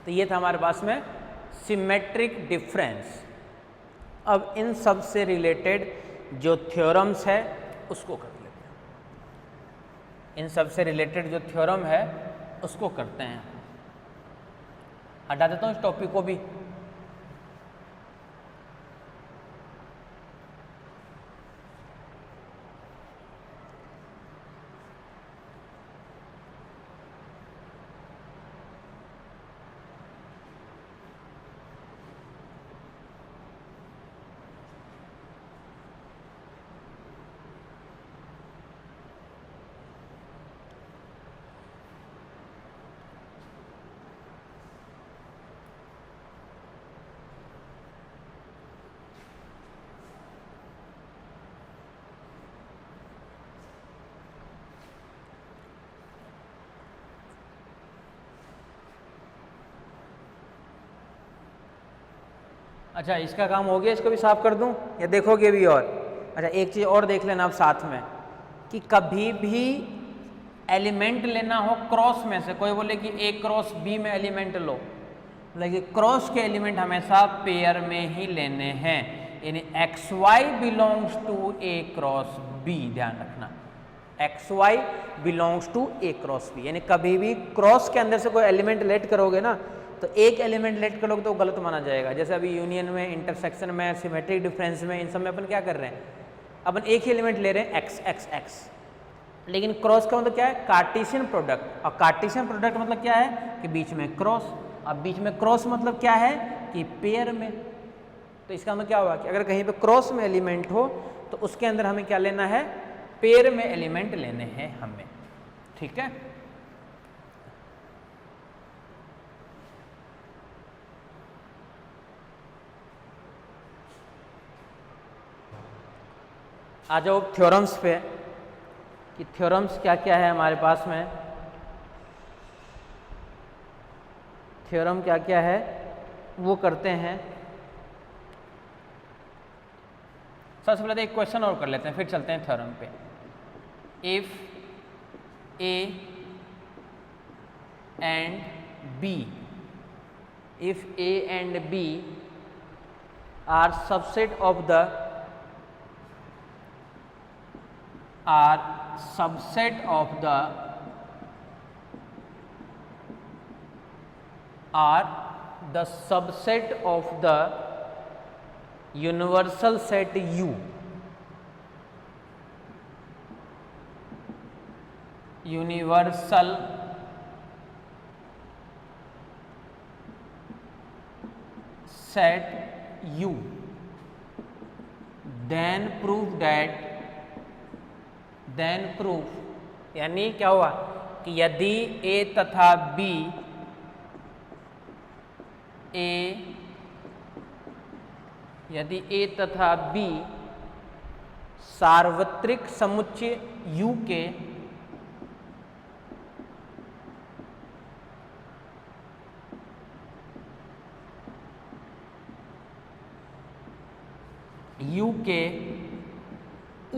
तो ये था हमारे पास में सिमेट्रिक डिफरेंस। अब इन सब से रिलेटेड जो थ्योरम्स है उसको कर लेते हैं। इन सब से रिलेटेड जो थ्योरम है उसको करते हैं। हटा देता हूँ इस टॉपिक को भी। अच्छा, इसका काम हो गया, इसको भी साफ कर दूं या देखोगे भी? और अच्छा, एक चीज़ और देख लेना आप साथ में कि कभी भी एलिमेंट लेना हो क्रॉस में से, कोई बोले कि ए क्रॉस बी में एलिमेंट लो, लेकिन क्रॉस के एलिमेंट हमेशा पेयर में ही लेने हैं, यानी X Y belongs to A cross B. ध्यान रखना, X Y belongs to A cross B, यानी कभी भी क्रॉस के अंदर से कोई एलिमेंट लेट करोगे ना तो एक एलिमेंट लेट करोगे तो गलत माना जाएगा। जैसे अभी यूनियन में, इंटरसेक्शन में, सिमेट्रिक डिफरेंस में, इन सब में अपन क्या कर रहे हैं, अपन एक ही एलिमेंट ले रहे हैं एक्स एक्स एक्स। लेकिन क्रॉस का मतलब क्या है? Cartesian product. और कार्टेशियन प्रोडक्ट मतलब क्या है कि बीच में क्रॉस। अब बीच में क्रॉस मतलब क्या है कि पेयर में। तो इसका मतलब क्या हुआ कि अगर कहीं पे क्रॉस में एलिमेंट हो तो उसके अंदर हमें क्या लेना है? पेयर में एलिमेंट लेने हैं हमें। ठीक है, आ जाओ थ्योरम्स पे कि थ्योरम्स क्या क्या है हमारे पास में। थ्योरम क्या क्या है वो करते हैं। सबसे पहले तो एक क्वेश्चन और कर लेते हैं, फिर चलते हैं थ्योरम पे। If A and B, if A and B are subset of the subset of the subset of the universal set U, universal set U, then prove that, then proof, यानी क्या हुआ कि यदि ए तथा बी, यदि ए तथा B सार्वत्रिक समुच्चय U के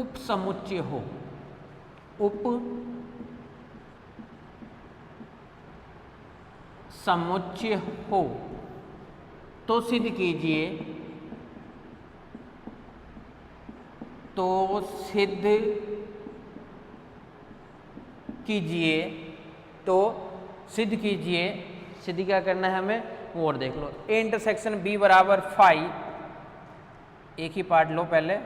उप समुच्चय हो, उप समुच्चय हो, तो सिद्ध कीजिए, तो सिद्ध कीजिए, तो सिद्ध कीजिए। सिद्ध क्या करना है हमें वो और देख लो। ए इंटरसेक्शन बी बराबर फाई, एक ही पार्ट लो पहले।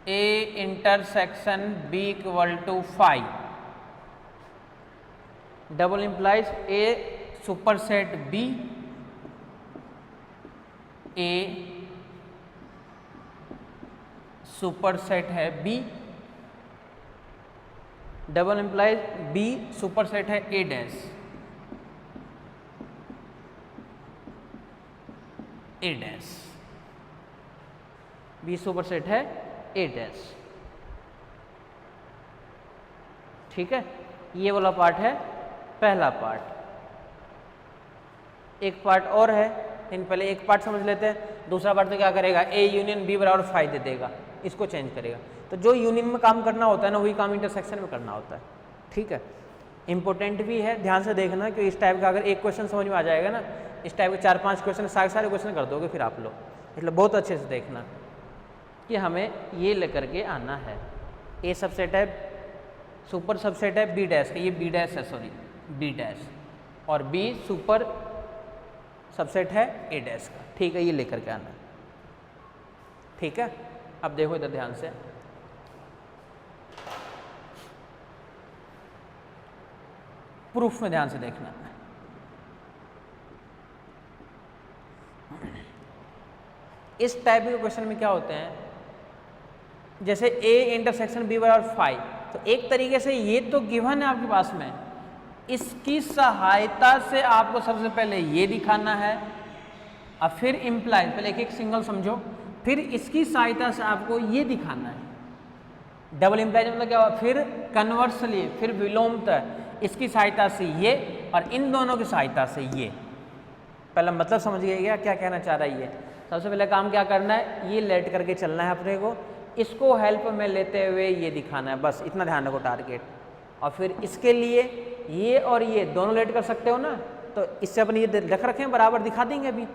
A intersection B equal to phi, double implies A superset B, A superset है B, double implies B superset है A dash, A dash, B superset है ए डैश। ठीक है, ये वाला पार्ट है पहला पार्ट। एक पार्ट और है, इन पहले एक पार्ट समझ लेते हैं। दूसरा पार्ट तो क्या करेगा, ए यूनियन बी बराबर फाई दे देगा, इसको चेंज करेगा। तो जो यूनियन में काम करना होता है ना वही काम इंटरसेक्शन में करना होता है। ठीक है, इम्पोर्टेंट भी है, ध्यान से देखना, कि इस टाइप का अगर एक क्वेश्चन समझ में आ जाएगा ना, इस टाइप के 4-5 क्वेश्चन सारे क्वेश्चन कर दोगे फिर आप लोग, इसलिए बहुत अच्छे से देखना कि हमें ये लेकर के आना है। ए सबसेट है, सुपर सबसेट है बी डैश का, ये बी डैश है, सॉरी बी डैश, और बी सुपर सबसेट है ए डैश का, ठीक है, ये लेकर के आना, ठीक है। अब देखो इधर ध्यान से, प्रूफ में ध्यान से देखना। इस टाइप के क्वेश्चन में क्या होते हैं, जैसे ए इंटरसेक्शन बी बराबर 5, तो एक तरीके से ये तो गिवन है आपके पास में, इसकी सहायता से आपको सबसे पहले ये दिखाना है, और फिर इम्प्लाई, पहले एक एक सिंगल समझो, फिर इसकी सहायता से आपको ये दिखाना है। डबल इम्प्लाई मतलब क्या हुआ, फिर कन्वर्सली, फिर विलोमतः, इसकी सहायता से ये और इन दोनों की सहायता से ये। पहला मतलब समझ गया क्या कहना चाह रहा है ये। सबसे पहले काम क्या करना है, ये लेट करके चलना है अपने को, इसको हेल्प में लेते हुए ये दिखाना है, बस इतना ध्यान रखो टारगेट। और फिर इसके लिए ये और ये दोनों लेट कर सकते हो ना, तो इससे अपन ये रख रखे हैं बराबर, दिखा देंगे अभी।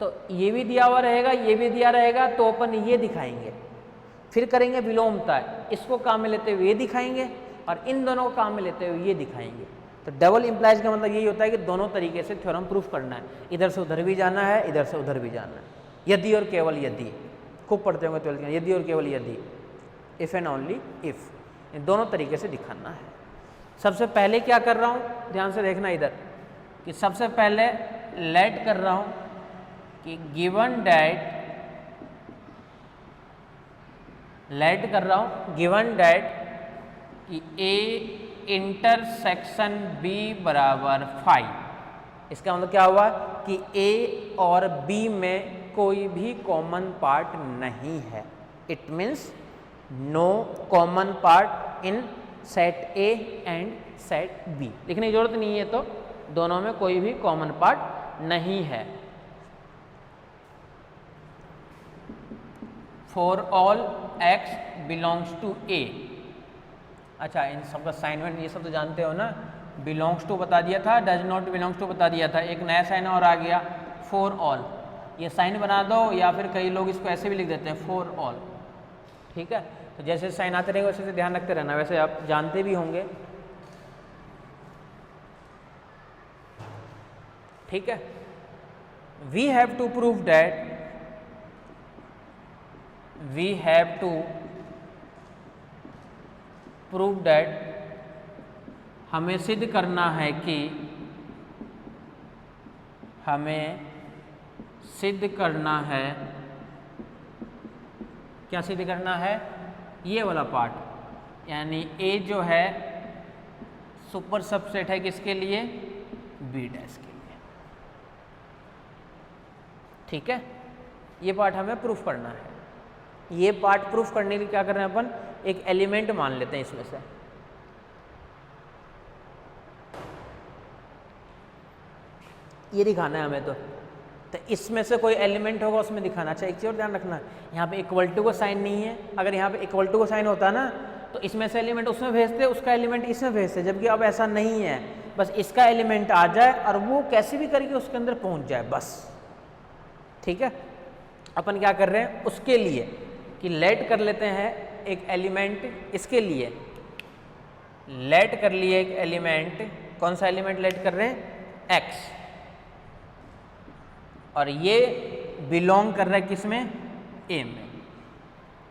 तो ये भी दिया हुआ रहेगा, ये भी दिया रहेगा, तो अपन ये दिखाएंगे। फिर करेंगे विलोमता, इसको काम में लेते हुए ये दिखाएंगे, और इन दोनों को काम में लेते हुए ये दिखाएंगे। तो डबल इम्प्लाइज का मतलब यही होता है कि दोनों तरीके से थ्योरम प्रूफ करना है, इधर से उधर भी जाना है, इधर से उधर भी जाना है, यदि और केवल यदि, खूब पढ़ते होंगे 12th में, यदि और केवल यदि, इफ एंड ओनली इफ, इन दोनों तरीके से दिखाना है। सबसे पहले क्या कर रहा हूँ, ध्यान से देखना इधर, कि सबसे पहले लेट कर रहा हूँ कि गिवन डैट, लेट कर रहा हूँ गिवन डैट कि ए इंटरसेक्शन बी बराबर 5। इसका मतलब क्या हुआ कि ए और बी में कोई भी कॉमन पार्ट नहीं है। It means no common part in set A and set B. लिखने की जरूरत नहीं है, तो दोनों में कोई भी कॉमन पार्ट नहीं है। For all x belongs to A. अच्छा, इन सबका असाइनमेंट ये सब तो जानते हो ना, बिलोंग्स टू बता दिया था, डज नॉट बिलोंग्स टू बता दिया था, एक नया साइन और आ गया फॉर ऑल। ये साइन बना दो, या फिर कई लोग इसको ऐसे भी लिख देते हैं फॉर ऑल, ठीक है। तो जैसे साइन आते रहेंगे वैसे ध्यान रखते रहना, वैसे आप जानते भी होंगे, ठीक है। We have to prove that, we have to prove that, हमें सिद्ध करना है कि, हमें सिद्ध करना है, क्या सिद्ध करना है, ये वाला पार्ट, यानी ए जो है सुपर सबसेट है किसके लिए, बी डैश के लिए, ठीक है। ये पार्ट हमें प्रूफ करना है। ये पार्ट प्रूफ करने के लिए क्या कर रहे हैं अपन, एक एलिमेंट मान लेते हैं इसमें से, ये दिखाना है हमें। तो इसमें से कोई एलिमेंट होगा उसमें दिखाना चाहिए। एक चीज़ और ध्यान रखना, यहाँ पे इक्वल टू का साइन नहीं है। अगर यहाँ पे इक्वल टू का साइन होता ना, तो इसमें से एलिमेंट उसमें भेजते, उसका एलिमेंट इसमें भेजते, जबकि अब ऐसा नहीं है। बस इसका एलिमेंट आ जाए और वो कैसे भी करके उसके अंदर पहुँच जाए, बस, ठीक है। अपन क्या कर रहे हैं उसके लिए कि लेट कर लेते हैं एक एलिमेंट, इसके लिए लेट कर लिए एक एलिमेंट। कौन सा एलिमेंट लेट कर रहे हैं, एक्स, और ये बिलोंग कर रहा है किसमें, ए में।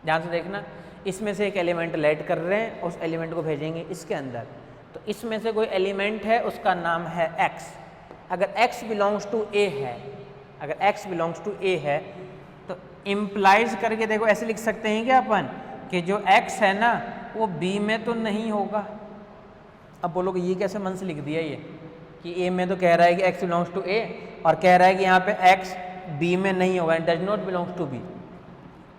ध्यान से देखना, इसमें से एक एलिमेंट लेट कर रहे हैं, उस एलिमेंट को भेजेंगे इसके अंदर। तो इसमें से कोई एलिमेंट है, उसका नाम है एक्स। अगर एक्स बिलोंग्स टू ए है, अगर एक्स बिलोंग्स टू ए है, तो इम्प्लाइज करके देखो ऐसे लिख सकते हैं क्या अपन, कि जो एक्स है ना वो बी में तो नहीं होगा। अब बोलो कि ये कैसे मन से लिख दिया ये, कि ए में तो कह रहा है कि एक्स बिलोंग्स टू ए, और कह रहा है कि यहाँ पे एक्स बी में नहीं होगा, does not belongs to B.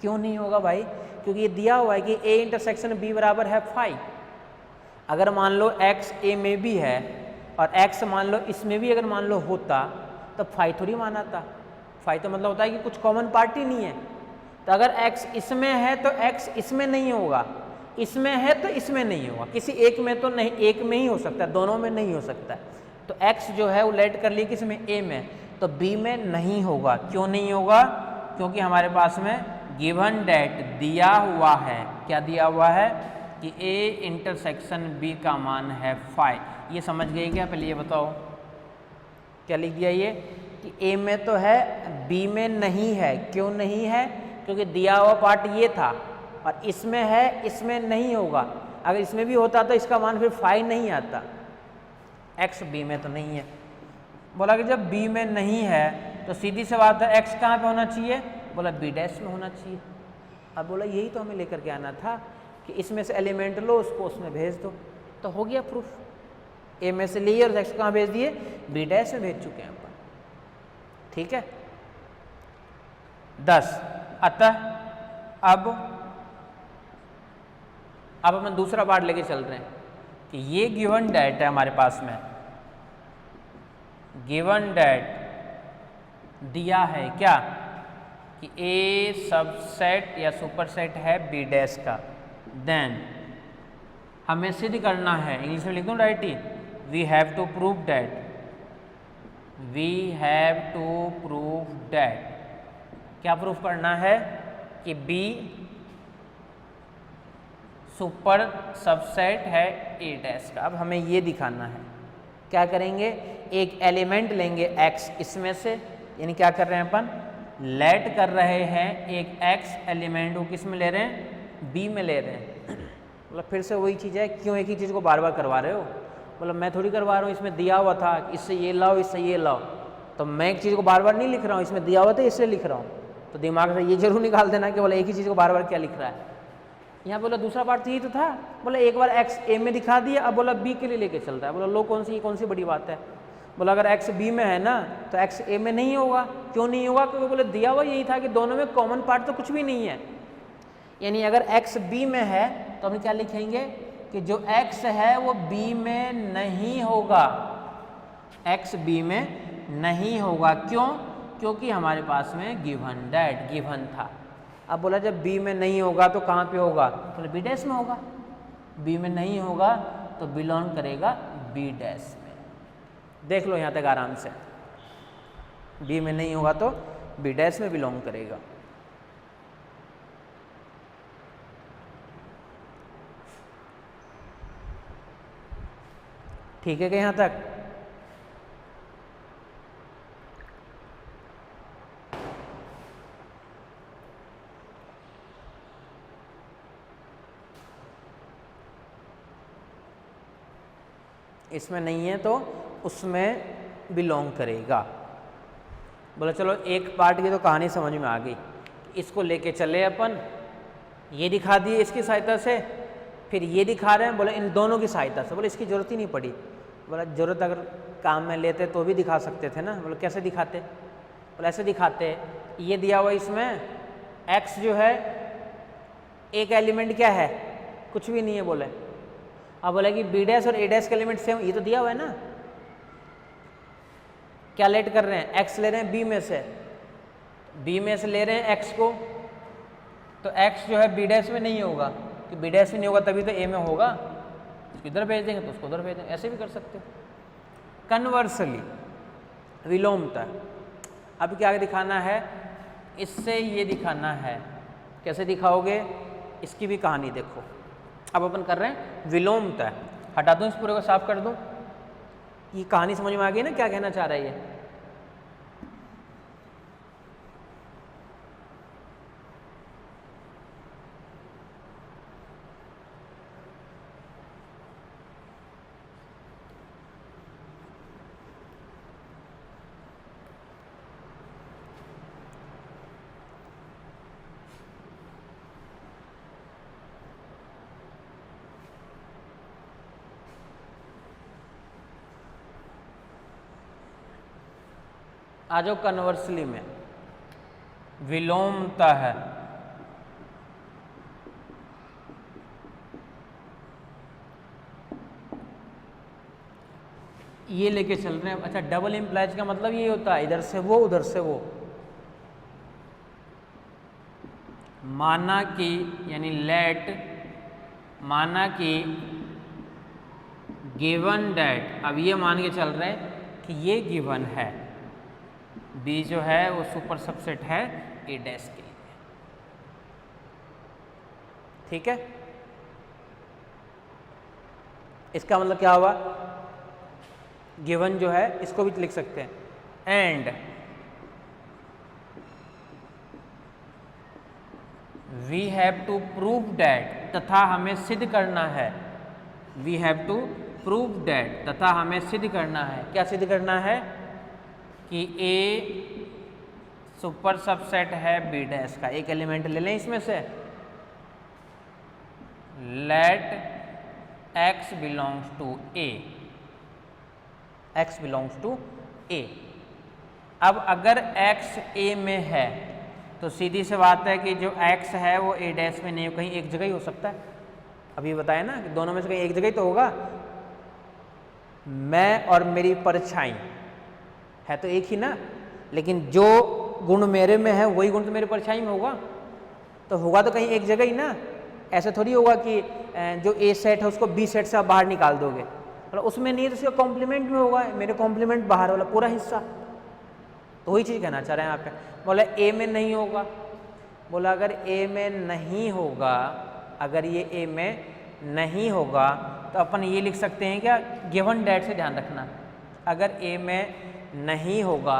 क्यों नहीं होगा भाई, क्योंकि ये दिया हुआ है कि ए इंटरसेक्शन बी बराबर है 5। अगर मान लो एक्स ए में भी है और एक्स मान लो इसमें भी अगर मान लो होता, तो 5 थोड़ी माना था। 5 तो मतलब होता है कि कुछ कॉमन पार्ट ही नहीं है। तो अगर x इसमें है तो x इसमें नहीं होगा, इसमें है तो इसमें नहीं होगा, किसी एक में तो नहीं, एक में ही हो सकता है, दोनों में नहीं हो सकता है। तो x जो है वो लेट कर लिए किस में, a में, तो b में नहीं होगा। क्यों नहीं होगा? क्योंकि हमारे पास में गिवन डेट दिया हुआ है, क्या दिया हुआ है कि a इंटरसेक्शन b का मान है 5। ये समझ गए क्या? पहले ये बताओ क्या लिख दिया ये कि a में तो है, b में नहीं है। क्यों नहीं है? क्योंकि दिया हुआ पार्ट ये था और इसमें है, इसमें नहीं होगा। अगर इसमें भी होता तो इसका मान फिर 5 नहीं आता। x b में तो नहीं है। बोला कि जब b में नहीं है तो सीधी सी बात है x कहाँ पे होना चाहिए? बोला b डैश में होना चाहिए। अब बोला यही तो हमें लेकर के आना था कि इसमें से एलिमेंट लो, उसको उसमें भेज दो, तो हो गया प्रूफ। a में से लिए और x कहाँ भेज दिए? b डैश में भेज चुके हैं अपन। ठीक है। 10 अतः अब अपन दूसरा पार्ट लेके चल रहे हैं कि ये गिवन डेट है हमारे पास में, गिवन डेट दिया है क्या कि A सबसेट या सुपरसेट है B डैश का, देन हमें सिद्ध करना है, इंग्लिश में लिख दूँ directly, we have to prove that, we have to prove that, क्या प्रूफ करना है कि B सुपर सबसेट है A डैश का। अब हमें ये दिखाना है, क्या करेंगे? एक एलिमेंट लेंगे x इसमें से, यानी क्या कर रहे हैं अपन, लेट कर रहे हैं एक x एलिमेंट को किस में ले रहे हैं? B में ले रहे हैं। मतलब फिर से वही चीज़ है, क्यों एक ही चीज़ को बार बार करवा रहे हो? मतलब मैं थोड़ी करवा रहा हूँ, इसमें दिया हुआ था इससे ये लाओ, इससे ये लाओ, तो मैं एक चीज़ को बार बार नहीं लिख रहा हूँ, इसमें दिया हुआ था इसलिए लिख रहा हूँ। तो दिमाग से ये जरूर निकाल देना कि बोला एक ही चीज़ को बार बार क्या लिख रहा है। यहाँ बोला दूसरा पार्ट तो ये तो था, बोला एक बार x a में दिखा दिया, अब बोला b के लिए लेके चलता है। बोला लो कौन सी बड़ी बात है? बोला अगर x b में है ना तो x a में नहीं होगा। क्यों नहीं होगा? क्योंकि बोले दिया हुआ यही था कि दोनों में कॉमन पार्ट तो कुछ भी नहीं है। यानी अगर x b में है तो हम क्या लिखेंगे कि जो x है वो b में नहीं होगा, x b में नहीं होगा। क्यों? क्योंकि हमारे पास में गिवन डेट गिवन था। अब बोला जब b में नहीं होगा तो कहाँ पे होगा? बोले b डैश में होगा। b में नहीं होगा तो बिलोंग करेगा b डैश में। देख लो यहाँ तक आराम से, b में नहीं होगा तो b डैश में बिलोंग करेगा। ठीक है क्या यहाँ तक? इसमें नहीं है तो उसमें बिलोंग करेगा। बोला चलो एक पार्ट की तो कहानी समझ में आ गई। इसको लेके चले अपन, ये दिखा दिए इसकी सहायता से, फिर ये दिखा रहे हैं, बोले इन दोनों की सहायता से। बोले इसकी ज़रूरत ही नहीं पड़ी। बोला ज़रूरत अगर काम में लेते तो भी दिखा सकते थे ना। बोले कैसे दिखाते? बोले ऐसे दिखाते, ये दिया हुआ इसमें x जो है एक एलिमेंट क्या है? कुछ भी नहीं है। बोले अब बोले कि b डैश और a डैश का एलिमेंट सेम, ये तो दिया हुआ है ना। क्या लेट कर रहे हैं? x ले रहे हैं b में से, b में से ले रहे हैं x को, तो x जो है b डैश में नहीं होगा, कि b डैश में नहीं होगा तभी तो a में होगा। इसको इधर भेज देंगे तो उसको उधर भेज देंगे, ऐसे भी कर सकते हो। कन्वर्सली विलोमता, अब क्या दिखाना है? इससे ये दिखाना है। कैसे दिखाओगे? इसकी भी कहानी देखो। अब अपन कर रहे हैं विलोमता। हटा दूँ इस पूरे को, साफ कर दूँ? ये कहानी समझ में आ गई ना, क्या कहना चाह रहा है ये? आ जाओ कन्वर्सली में, विलोमता है। ये लेके चल रहे हैं। अच्छा, डबल इम्प्लाइज का मतलब ये होता है इधर से वो उधर से वो। माना कि यानी लेट माना कि गिवन डेट, अब ये मान के चल रहे हैं कि ये गिवन है, बी जो है वो सुपर सबसेट है ए डैश के लिए। ठीक है, इसका मतलब क्या हुआ, गिवन जो है इसको भी लिख सकते हैं and we have to prove that, तथा हमें सिद्ध करना है, we have to prove that, तथा हमें सिद्ध करना है, क्या सिद्ध करना है कि ए सुपर सबसेट है बी डैश का। एक एलिमेंट ले लें इसमें से, late x belongs to A, x belongs to A। अब अगर x A में है तो सीधी सी बात है कि जो x है वो A डैश में नहीं, कहीं एक जगह ही हो सकता है। अभी बताया ना कि दोनों में से कहीं एक जगह ही तो होगा। मैं और मेरी परछाई है तो एक ही ना, लेकिन जो गुण मेरे में है वही गुण तो मेरे परछाई में होगा, तो होगा तो कहीं एक जगह ही ना। ऐसे थोड़ी होगा कि जो ए सेट है उसको बी सेट से आप बाहर निकाल दोगे, मतलब उसमें नहीं है तो उसका कॉम्प्लीमेंट में होगा, मेरे कॉम्प्लीमेंट बाहर वाला पूरा हिस्सा। तो वही चीज़ कहना चाह रहे हैं यहाँ पे। बोला ए में नहीं होगा, बोला अगर ए में नहीं होगा, अगर ये ए में नहीं होगा तो अपन ये लिख सकते हैं क्या, गिवन डेट से ध्यान रखना, अगर ए में नहीं होगा,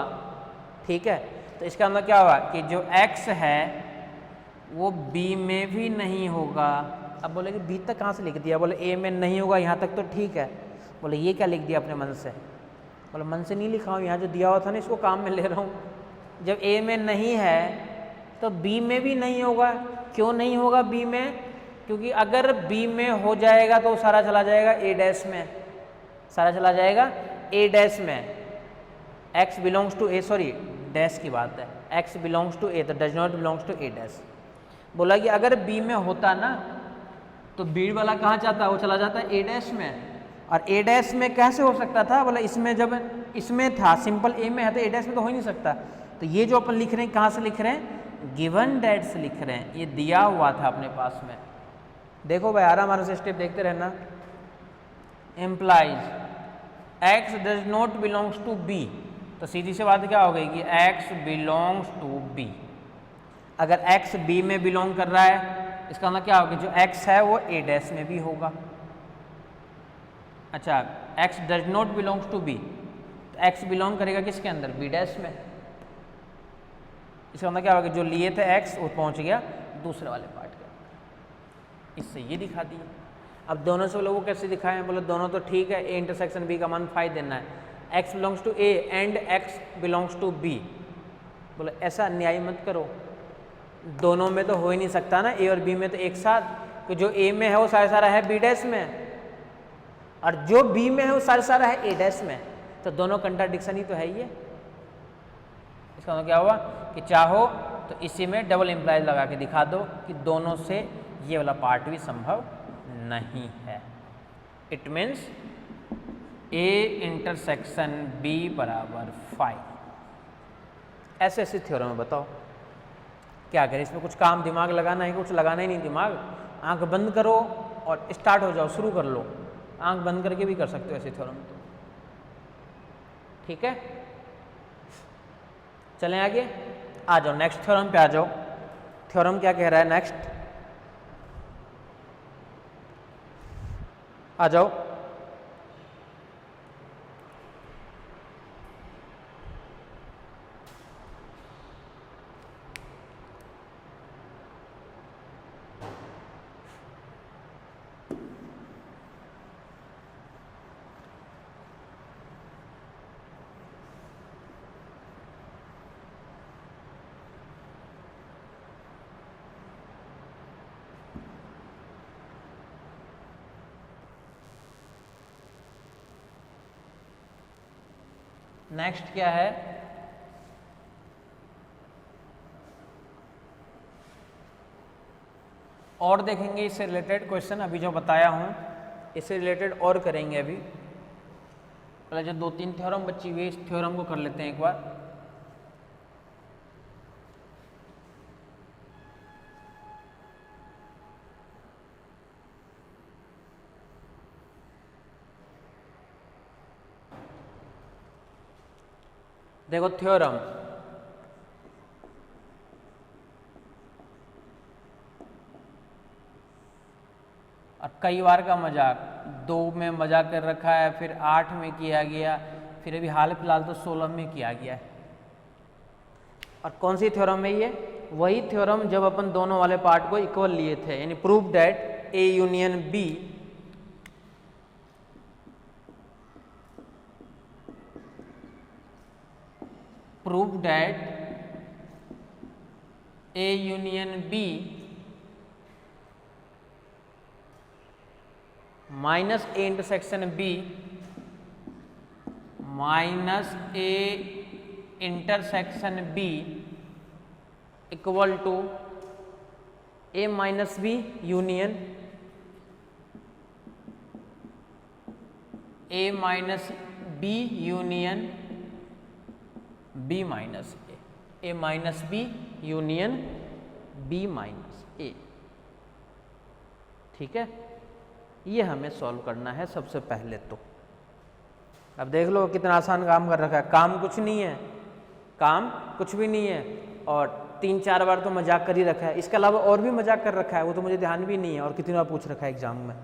ठीक है, तो इसका मतलब क्या हुआ कि जो x है वो b में भी नहीं होगा। अब बोले कि b तक कहाँ से लिख दिया, बोले a में नहीं होगा यहाँ तक तो ठीक है, बोले ये क्या लिख दिया अपने मन से, बोले मन से नहीं लिखा हूँ, यहाँ जो दिया हुआ था ना इसको काम में ले रहा हूँ। जब a में नहीं है तो b में भी नहीं होगा। क्यों नहीं होगा b में, क्योंकि अगर b में हो जाएगा तो सारा चला जाएगा a डैश में, सारा चला जाएगा a डैश में, x belongs to a, sorry dash की बात है, x बिलोंग्स टू a तो does not belongs to a dash. बोला कि अगर b में होता ना तो b वाला कहाँ जाता है, वो चला जाता है a डैश में, और a डैश में कैसे हो सकता था, बोला इसमें जब इसमें था सिंपल a में है तो a डैश में तो हो ही नहीं सकता। तो ये जो अपन लिख रहे हैं कहाँ से लिख रहे हैं, गिवन डेट से लिख रहे हैं, ये दिया हुआ था अपने पास में। देखो भाई आराम आराम से स्टेप देखते रहना। Implies x does not belongs to b, तो सीधी सी बात क्या हो गई कि x बिलोंग्स टू b। अगर x b में बिलोंग कर रहा है इसका मतलब क्या होगा, जो x है वो a डैश में भी होगा। अच्छा, x does not belongs to b, तो x बिलोंग करेगा किसके अंदर, b डैश में। इसका मतलब क्या होगा, जो लिए थे x वो पहुंच गया दूसरे वाले पार्ट के अंदर। इससे ये दिखा दिए। अब दोनों से बोले वो कैसे दिखाएं, बोले दोनों तो ठीक है, a इंटरसेक्शन b का मान 5 देना है, x belongs to a and x belongs to b। बोले ऐसा अन्याय मत करो, दोनों में तो हो ही नहीं सकता ना, a और b में तो एक साथ, तो जो a में है वो सारा सारा है b डैश में, और जो b में है वो सारा सारा है a डैश में, तो दोनों कंट्राडिक्शन ही तो है ये। इसका मतलब क्या हुआ कि चाहो तो इसी में डबल इम्प्लाइज लगा के दिखा दो कि दोनों से ये वाला पार्ट भी संभव नहीं है। It means a intersection b बराबर 5। ऐसे ऐसे थ्योरम में बताओ क्या करें, इसमें कुछ काम दिमाग लगाना है, कुछ लगाना ही नहीं दिमाग, आंख बंद करो और स्टार्ट हो जाओ, शुरू कर लो। आंख बंद करके भी कर सकते हो ऐसे थ्योरम तो, ठीक है। चलें आगे, आ जाओ नेक्स्ट थ्योरम पे आ जाओ। थ्योरम क्या कह रहा है नेक्स्ट, आ जाओ। नेक्स्ट क्या है, और देखेंगे इससे रिलेटेड क्वेश्चन। अभी जो बताया हूं इससे रिलेटेड और करेंगे। अभी पहले जो 2-3 थ्योरम बची हुई इस थ्योरम को कर लेते हैं एक बार। देखो थ्योरम, और कई बार का मजाक, 2 में मजाक कर रखा है, फिर 8 में किया गया, फिर अभी हाल फिलहाल तो 16 में किया गया है। और कौन सी थ्योरम है ये? वही थ्योरम जब अपन दोनों वाले पार्ट को इक्वल लिए थे, यानी prove that A union B prove that A union B minus A intersection B minus A intersection B equal to A minus B union A minus B union B minus A minus B union B minus A. ठीक है, ये हमें solve करना है सबसे पहले। तो अब देख लो कितना आसान काम कर रखा है। काम कुछ नहीं है, काम कुछ भी नहीं है, और 3-4 बार तो मजाक कर ही रखा है। इसके अलावा और भी मजाक कर रखा है, वो तो मुझे ध्यान भी नहीं है, और कितनी बार पूछ रखा है एग्जाम में।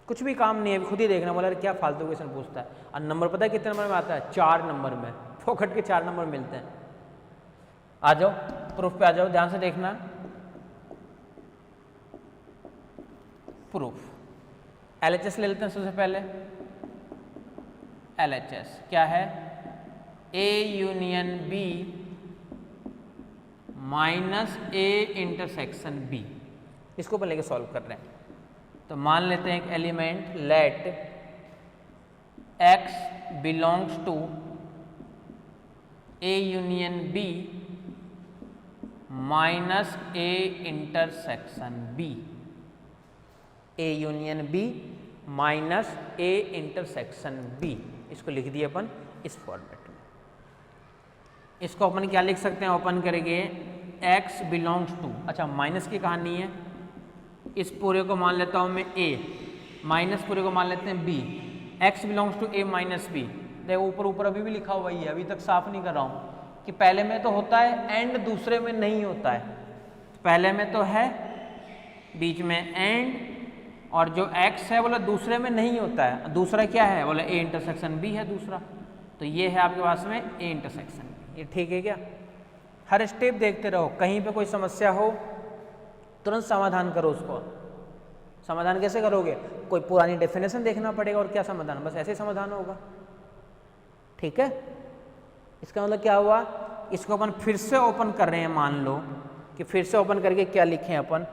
कुछ भी काम नहीं है, खुद ही देखना, बोला क्या फालतू क्वेश्चन पूछता है। और नंबर पता है कितने नंबर में आता है? 4 नंबर में, फोकट के 4 नंबर मिलते हैं। आ जाओ प्रूफ पे आ जाओ, ध्यान से देखना। प्रूफ LHS ले लेते हैं सबसे पहले। LHS क्या है? A union B minus A intersection B। इसको पहले के सॉल्व कर रहे हैं। तो मान लेते हैं एक element, let X belongs to A union B minus A intersection B। A union B minus A intersection B, इसको लिख दिए अपन इस फॉर्मेट में। इसको अपन क्या लिख सकते हैं? ओपन करेंगे X बिलोंग्स टू, अच्छा माइनस की कहानी है, इस पूरे को मान लेता हूँ मैं A, माइनस पूरे को मान लेते हैं B। X belongs to A minus B। देखो ऊपर ऊपर अभी भी लिखा हुआ ही है, अभी तक साफ नहीं कर रहा हूँ कि पहले में तो होता है एंड, दूसरे में नहीं होता है। पहले में तो है, बीच में एंड, और जो x है बोला दूसरे में नहीं होता है। दूसरा क्या है? बोला A इंटरसेक्शन B है दूसरा। तो ये है आपके पास में A इंटरसेक्शन B। ये ठीक है क्या? हर स्टेप देखते रहो, कहीं पे कोई समस्या हो तुरंत समाधान करो उसको। समाधान कैसे करोगे? कोई पुरानी डेफिनेशन देखना पड़ेगा, और क्या समाधान, बस ऐसे समाधान होगा। ठीक है, इसका मतलब क्या हुआ? इसको अपन फिर से ओपन कर रहे हैं। मान लो कि फिर से ओपन करके क्या लिखें अपन?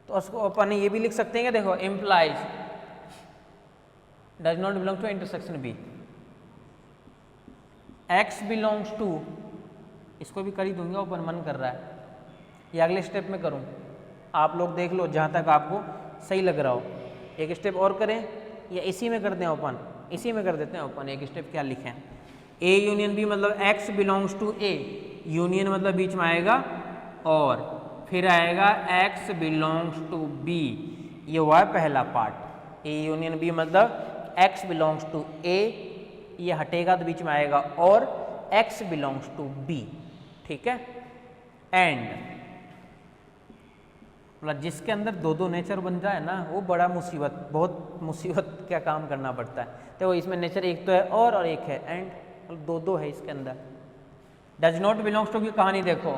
तो उसको अपन ये भी लिख सकते हैं कि देखो implies does not belong to intersection B. X belongs to, इसको भी कर ही दूंगा, ओपन मन कर रहा है, ये अगले स्टेप में करूं। आप लोग देख लो जहां तक आपको सही लग रहा हो। एक स्टेप और करें या इसी में कर दें ओपन? इसी में कर देते हैं ओपन। एक स्टेप क्या लिखें? A यूनियन B मतलब X belongs to A, union मतलब बीच में आएगा, और फिर आएगा X बिलोंग्स टू B। ये हुआ है पहला पार्ट। A यूनियन B मतलब X बिलोंग्स टू A, ये हटेगा तो बीच में आएगा और X बिलोंग्स टू B। ठीक है, एंड मतलब जिसके अंदर दो दो नेचर बन जाए ना, वो बड़ा मुसीबत, बहुत मुसीबत क्या काम करना पड़ता है। तो इसमें नेचर एक तो है और एक है एंड, मतलब दो दो है इसके अंदर। डज नॉट बिलोंग्स टू की कहानी देखो,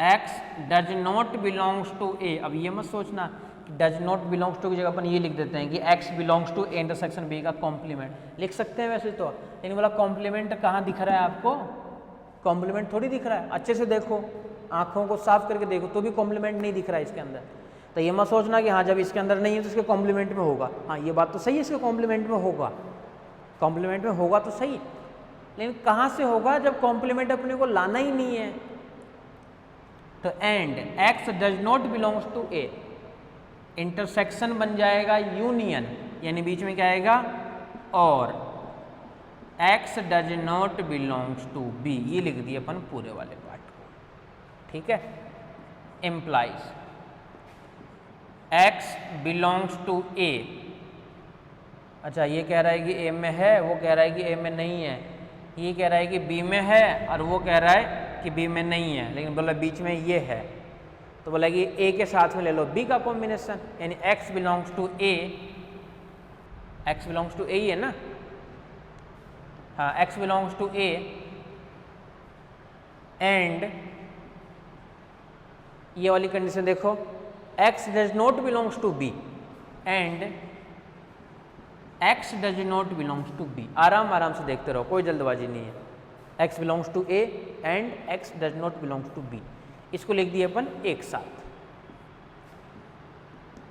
X does not belongs to A। अब ये मत सोचना डज नॉट बिलोंग्स टू की जगह अपन ये लिख देते हैं कि X belongs to A intersection B का कॉम्प्लीमेंट लिख सकते हैं वैसे तो, लेकिन बोला कॉम्प्लीमेंट कहाँ दिख रहा है आपको? कॉम्प्लीमेंट थोड़ी दिख रहा है, अच्छे से देखो, आंखों को साफ करके देखो तो भी कॉम्प्लीमेंट नहीं दिख रहा है इसके अंदर। तो ये मत सोचना कि हाँ जब इसके अंदर नहीं है तो इसके कॉम्प्लीमेंट में होगा। हाँ ये बात तो सही है, इसके कॉम्प्लीमेंट में होगा, कॉम्प्लीमेंट में होगा तो सही, लेकिन कहाँ से होगा जब कॉम्प्लीमेंट अपने को लाना ही नहीं है। तो and X does not belongs to A, intersection बन जाएगा यूनियन, यानी बीच में क्या आएगा और X does not belongs to B। ये लिख दिए अपन पूरे वाले पार्ट को। ठीक है, implies X belongs to A अच्छा ये कह रहा है कि ए में है, वो कह रहा है कि ए में नहीं है, ये कह रहा है कि बी में है और वो कह रहा है कि बी में नहीं है, लेकिन बोला बीच में ये है, तो बोला कि ए के साथ में ले लो बी का कॉम्बिनेशन, यानी x belongs to A, x belongs to A ही है ना, हाँ x belongs to A and ये वाली कंडीशन देखो, x does not belongs to B and x does not belongs to B. आराम आराम से देखते रहो, कोई जल्दबाजी नहीं है। x belongs to a and x does not belongs to b, इसको लिख दिए अपन एक साथ,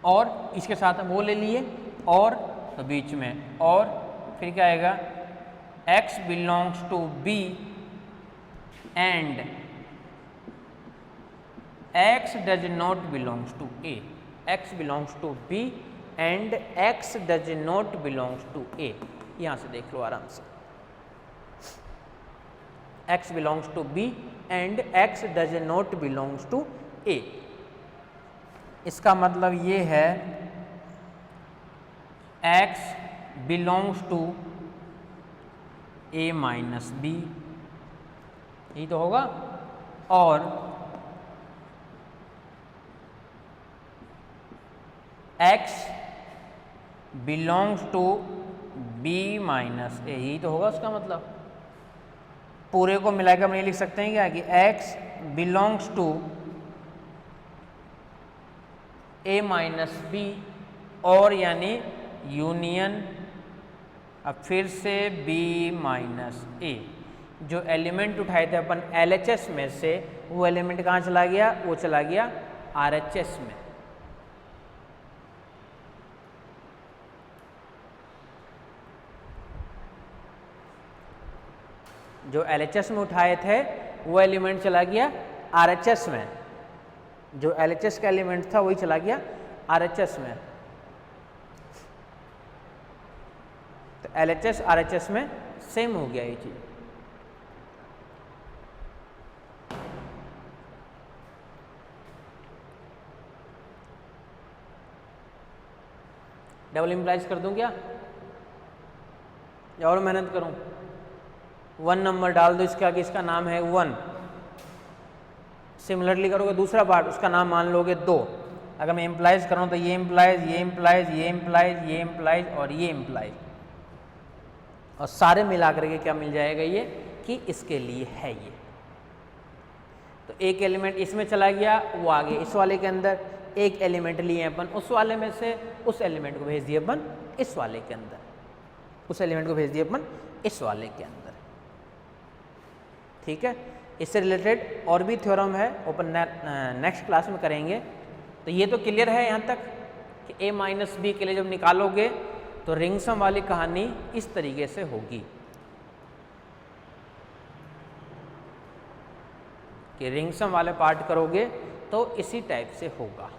और इसके साथ हम वो ले लिए और तो बीच में, और फिर क्या आएगा x belongs to b and x does not belongs to a, x belongs to b and x does not belongs to a। यहां से देख लो आराम से, x belongs to b and x does not belongs to a। इसका मतलब ये है x belongs to a minus B, यही तो होगा, और x belongs to b minus A, यही तो होगा उसका मतलब। पूरे को मिलाकर हम ये लिख सकते हैं क्या कि x belongs to a minus B, और यानी यूनियन अब फिर से b माइनस ए। जो एलिमेंट उठाए थे अपन LHS में से, वो एलिमेंट कहाँ चला गया, वो चला गया RHS में। जो LHS में उठाए थे वो एलिमेंट चला गया RHS में, जो LHS का एलिमेंट था वही चला गया RHS में। तो LHS RHS में सेम हो गया ये चीज। डबल इम्प्लाइज कर दूं क्या, या और मेहनत करूं? 1 नंबर डाल दो इसका कि इसका नाम है 1। सिमिलरली करोगे दूसरा पार्ट, उसका नाम मान लोगे 2। अगर मैं इम्प्लाइज करूँ तो ये इम्प्लाइज, ये इम्प्लाइज, ये इम्प्लाइज, ये इम्प्लाइज और ये इम्प्लाइज, और सारे मिला करके क्या मिल जाएगा ये कि इसके लिए है ये। तो एक एलिमेंट इसमें चला गया, वो आगे इस वाले के अंदर, एक एलिमेंट लिए अपन उस वाले में से, उस एलिमेंट को भेज दिए अपन इस वाले के अंदर, उस एलिमेंट को भेज दिए अपन इस वाले के अंदर। ठीक है, इससे रिलेटेड और भी थ्योरम है, अपन नेक्स्ट क्लास में करेंगे। तो ये तो क्लियर है यहाँ तक कि a माइनस बी के लिए जब निकालोगे तो रिंग सम वाली कहानी इस तरीके से होगी कि रिंग सम वाले पार्ट करोगे तो इसी टाइप से होगा।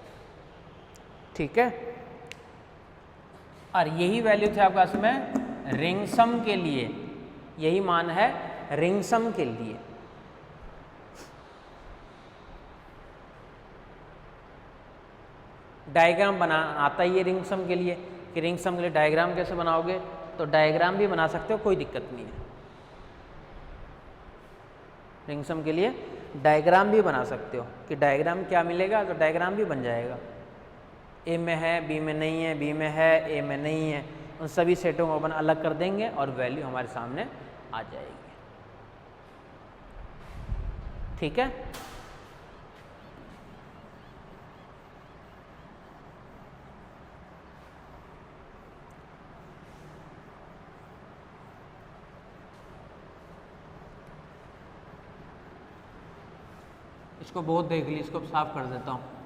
ठीक है, और यही वैल्यू थे आपका इसमें रिंग सम के लिए, यही मान है रिंग सम के लिए। डायग्राम बना आता ही है रिंग सम के लिए, कि रिंग सम के लिए डायग्राम कैसे बनाओगे, तो डायग्राम भी बना सकते हो, कोई दिक्कत नहीं है। रिंग सम के लिए डायग्राम भी बना सकते हो कि डायग्राम क्या मिलेगा, तो डायग्राम भी बन जाएगा। ए में है, बी में नहीं है, बी में है, ए में नहीं है, उन सभी सेटों को अपन अलग कर देंगे और वैल्यू हमारे सामने आ जाएगी। ठीक है, इसको बहुत देख ली, इसको साफ कर देता हूँ।